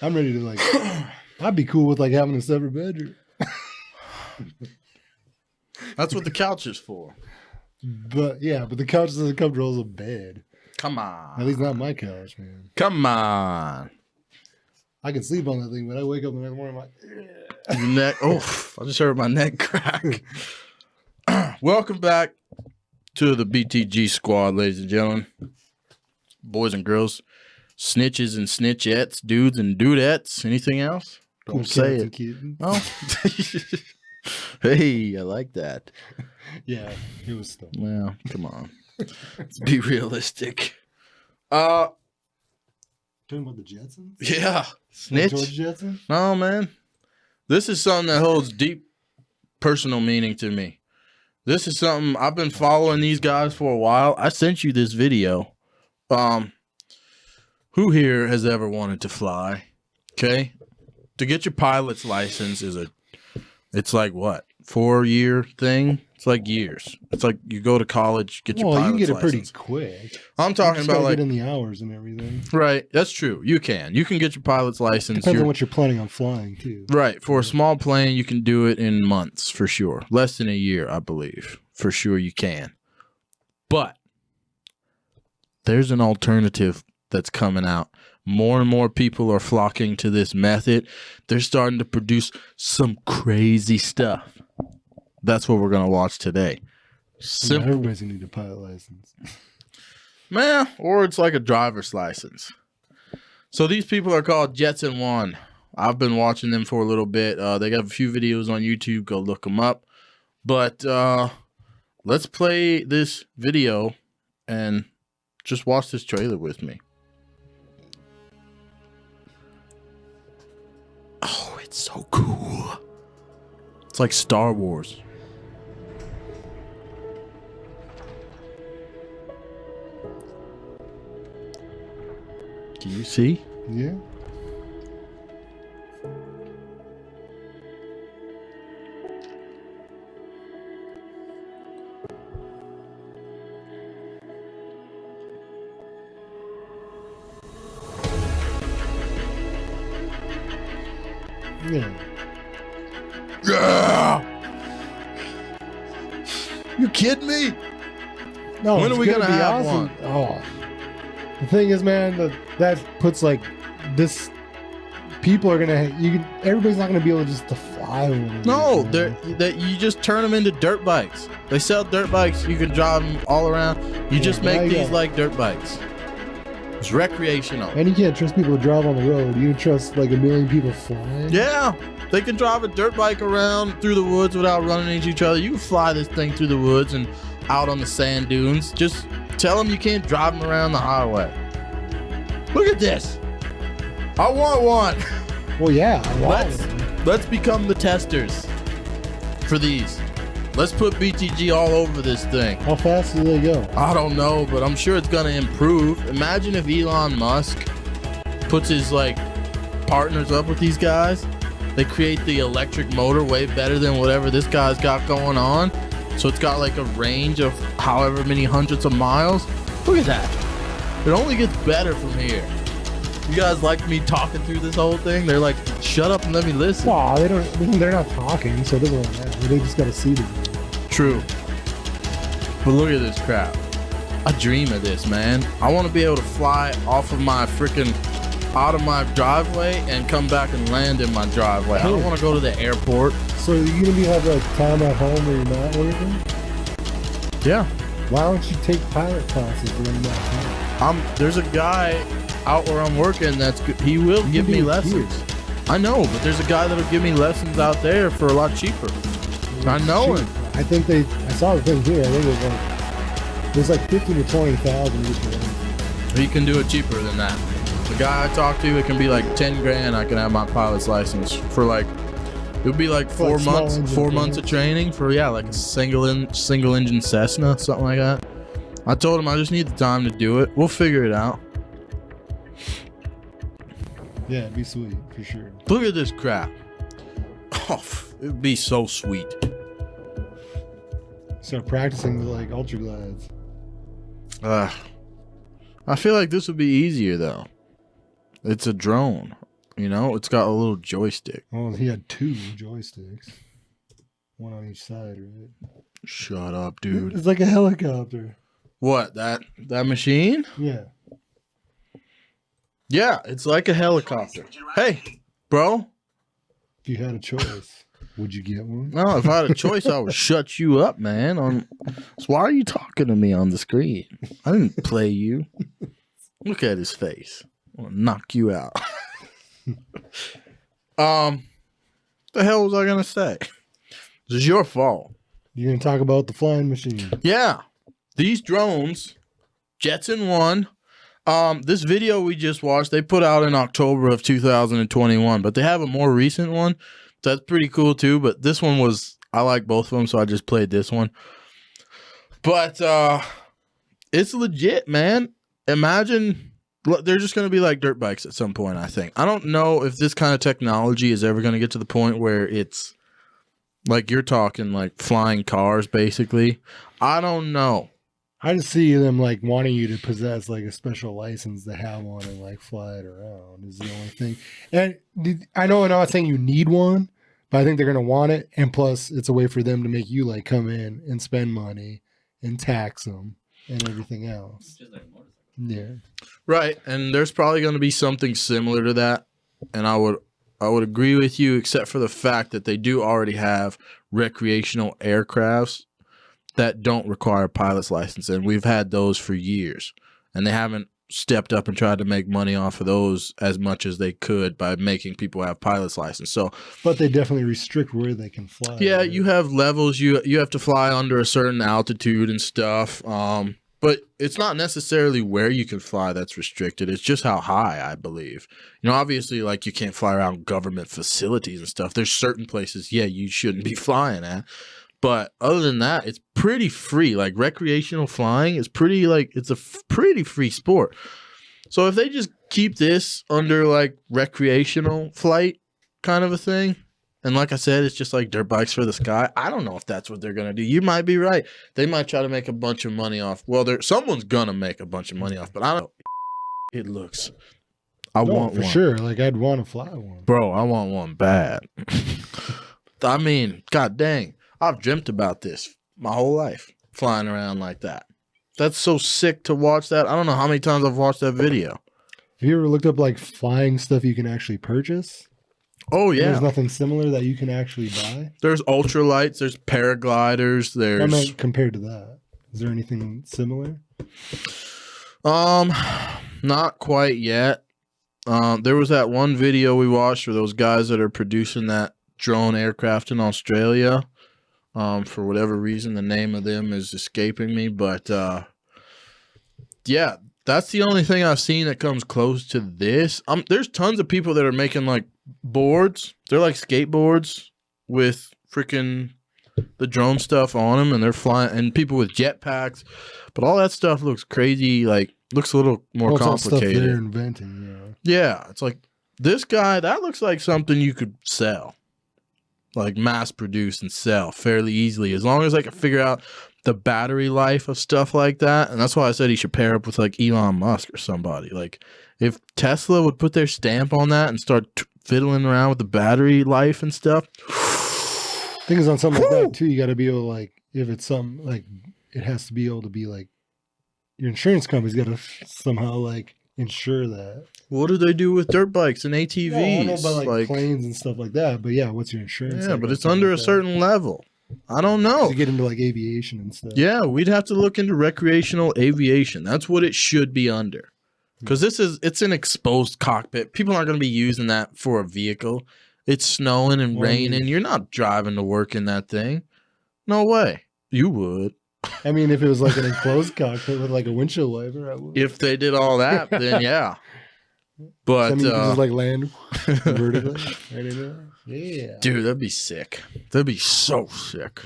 I'm ready to like. I'd be cool with like having a separate bedroom. That's what the couch is for. But the couch doesn't come to a bed. Come on. At least not my couch, man. Come on. I can sleep on that thing, but I wake up the next morning, I'm like, Your neck. Oh, I just heard my neck crack. Welcome back to the BTG squad, ladies and gentlemen. Boys and girls. Snitches and snitchettes. Dudes and dudettes. Anything else? Don't say it. Oh. Hey, I like that. Yeah, it was stuff. Well, come on. Let's be realistic. Talking about the Jetsons? Yeah. Snitch. George Jetson? No, man. This is something that holds deep personal meaning to me. This is something I've been following these guys for a while. I sent you this video. Who here has ever wanted to fly? Okay. To get your pilot's license it's like what? 4-year thing? It's like years. It's like you go to college, get your pilot's license. You can get it pretty quick. I'm talking about like get in the hours and everything. Right. That's true. You can get your pilot's license. Depends on what you're planning on flying too. Right. For a small plane, you can do it in months for sure. Less than a year, I believe. For sure you can. But there's an alternative that's coming out. More and more people are flocking to this method. They're starting to produce some crazy stuff. That's what we're going to watch today. Everybody's going to need a pilot license. Man, or it's like a driver's license. So these people are called Jetson One. I've been watching them for a little bit. They got a few videos on YouTube. Go look them up. But let's play this video and just watch this trailer with me. Oh, it's so cool. It's like Star Wars. Can you see? Yeah. Yeah. You kidding me? No. When are we gonna have awesome. one? Oh. The thing is, man, that puts like this. People are gonna. Everybody's not gonna be able just to fly. No, you just turn them into dirt bikes. They sell dirt bikes. You can drive them all around. You just make these like dirt bikes. It's recreational. And you can't trust people to drive on the road. You can trust like a million people flying. Yeah, they can drive a dirt bike around through the woods without running into each other. You can fly this thing through the woods and out on the sand dunes. Just tell them you can't drive them around the highway. Look at this. I want one. Well, yeah. Let's become the testers for these. Let's put BTG all over this thing. How fast do they go? I don't know, but I'm sure it's going to improve. Imagine if Elon Musk puts his like partners up with these guys. They create the electric motor way better than whatever this guy's got going on. So it's got like a range of however many hundreds of miles. Look at that. It only gets better from here. You guys like me talking through this whole thing? They're like, shut up and let me listen. Wow, they're not talking, so it doesn't really matter. They just got to see them. True. But look at this crap. I dream of this, man. I want to be able to fly off of my freaking out of my driveway and come back and land in my driveway. I don't want to go to the airport. So you're going to have like time at home where you're not working? Yeah. Why don't you take pilot classes when you're not home? There's a guy out where I'm working that's good. He will give me lessons. I know, but there's a guy that'll give me lessons out there for a lot cheaper. I know him. I think I saw the thing here. I think it was like 15 to 20,000 each one. He can do it cheaper than that. The guy I talked to, it can be like 10 grand. I can have my pilot's license for like, it would be like 4 months, 4 months of training for, like a single engine Cessna, something like that. I told him I just need the time to do it. We'll figure it out. Yeah, it'd be sweet for sure. Look at this crap. Oh, it would be so sweet. Start practicing with like ultra glides. I feel like this would be easier though. It's a drone. You know, it's got a little joystick. Well, he had 2 joysticks. One on each side, right? Shut up, dude. It's like a helicopter. What, that machine? Yeah. Yeah, it's like a helicopter. Hey, bro. If you had a choice, would you get one? No, if I had a choice, I would shut you up, man. So why are you talking to me on the screen? I didn't play you. Look at his face. I'm gonna knock you out. The hell was I gonna say? This is your fault. You're gonna talk about the flying machine. Yeah. These drones, Jetson 1. This video we just watched, they put out in October of 2021, but they have a more recent one. That's pretty cool too. But this one I like both of them, so I just played this one. But it's legit, man. Imagine they're just going to be like dirt bikes at some point, I think. I don't know if this kind of technology is ever going to get to the point where it's like you're talking like flying cars, basically. I don't know. I just see them like wanting you to possess like a special license to have one and like fly it around is the only thing. And I know I'm not saying you need one, but I think they're going to want it. And plus it's a way for them to make you like come in and spend money and tax them and everything else. Yeah. Right. And there's probably going to be something similar to that. And I would agree with you, except for the fact that they do already have recreational aircrafts that don't require a pilot's license, and we've had those for years, and they haven't stepped up and tried to make money off of those as much as they could by making people have pilot's license. So, but they definitely restrict where they can fly. Yeah, right? you have levels. You have to fly under a certain altitude and stuff. But it's not necessarily where you can fly that's restricted. It's just how high, I believe. You know, obviously, like you can't fly around government facilities and stuff. There's certain places, yeah, you shouldn't be flying at. But other than that, it's pretty free. Like recreational flying is pretty it's a pretty free sport. So if they just keep this under like recreational flight kind of a thing, and like I said, it's just like dirt bikes for the sky. I don't know if that's what they're gonna do. You might be right. They might try to make a bunch of money off. Well, someone's gonna make a bunch of money off, but I don't. It looks. I want for one. Sure. Like I'd want to fly one, bro. I want one bad. I mean, god dang. I've dreamt about this my whole life, flying around like that. That's so sick to watch that. I don't know how many times I've watched that video. Have you ever looked up like flying stuff you can actually purchase? Oh, yeah. There's nothing similar that you can actually buy? There's ultralights, there's paragliders, there's... I meant compared to that. Is there anything similar? Not quite yet. There was that one video we watched for those guys that are producing that drone aircraft in Australia. For whatever reason, the name of them is escaping me, but yeah, that's the only thing I've seen that comes close to this. There's tons of people that are making like boards. They're like skateboards with freaking the drone stuff on them, and they're flying, and people with jetpacks. But all that stuff looks crazy. Like looks a little more complicated. Stuff they're inventing, yeah. It's like this guy. That looks like something you could sell. Like mass produce and sell fairly easily, as long as I can figure out the battery life of stuff like that. And that's why I said he should pair up with like Elon Musk or somebody. Like if Tesla would put their stamp on that and start fiddling around with the battery life and stuff. Thing is, on something like that too, you got to be able to like, if it's something like, it has to be able to be like, your insurance company's got to somehow like insure that. What do they do with dirt bikes and ATVs? Yeah, I know about like planes and stuff like that, but yeah, what's your insurance? Yeah, but it's under a certain level. I don't know. To get into like aviation and stuff. Yeah, we'd have to look into recreational aviation. That's what it should be under. Because it's an exposed cockpit. People aren't going to be using that for a vehicle. It's snowing and raining. You're not driving to work in that thing. No way. You would. I mean, if it was like an enclosed cockpit with like a windshield wiper, I would. If they did all that, then yeah. But you just like land vertically right in there. Yeah, dude, that'd be sick. That'd be so sick.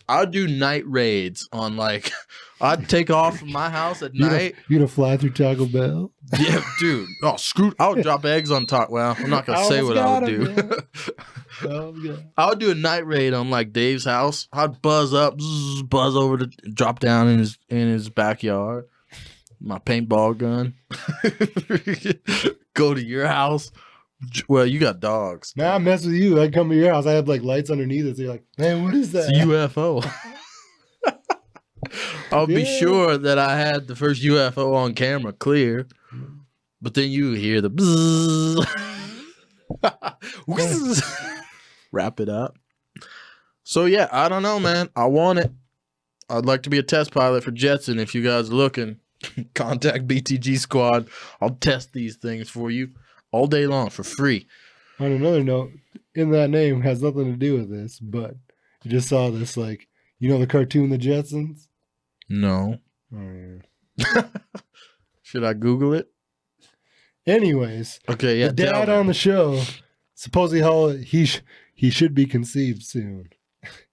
I'd do night raids on like, I'd take off from my house at night. You gonna fly through Taco Bell? Yeah, dude. Oh, screw! I would drop eggs on top. Well, I'm not gonna say what I would do. I would do a night raid on like Dave's house. I'd buzz up, buzz over to drop down in his backyard. my paintball gun. Go to your house. Well, you got dogs. Nah, I mess with you. I come to your house. I have like lights underneath it. So you're like, man, what is that? It's a UFO. I'll be sure that I had the first UFO on camera clear, but then you hear the bzzz. Wrap it up. So yeah, I don't know, man. I want it. I'd like to be a test pilot for Jetson. If you guys are looking, contact BTG Squad. I'll test these things for you all day long for free. On another note, in that name has nothing to do with this, but you just saw this, like, you know the cartoon The Jetsons? No. Oh, yeah. Should I Google it? Anyways, Okay, yeah. the dad on the show, supposedly how he should be conceived soon,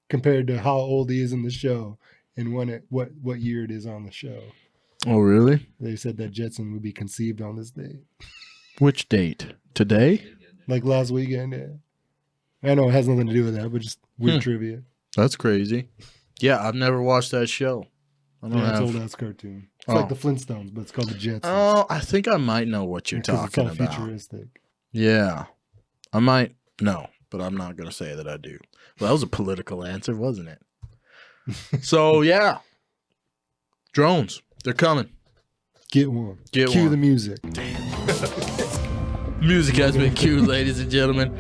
compared to how old he is in the show and what year it is on the show. Oh, really? They said that Jetson would be conceived on this date. Which date? Today? Like last weekend, yeah. I know it has nothing to do with that, but just weird trivia. That's crazy. Yeah, I've never watched that show. I don't Yeah, it's have. old ass cartoon. It's like the Flintstones, but it's called the Jetsons. Oh, I think I might know what you're talking it's all about. futuristic. Yeah. I might know, but I'm not going to say that I do. Well, that was a political answer, wasn't it? So, yeah. Drones. They're coming. Get one. Get Cue one. the music. Music has been cued, ladies and gentlemen.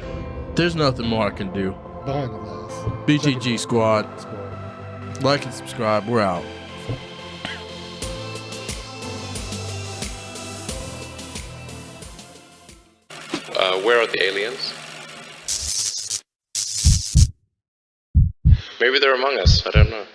There's nothing more I can do. Behind the glass. BGG Squad. Like and subscribe. We're out. Where are the aliens? Maybe they're among us. I don't know.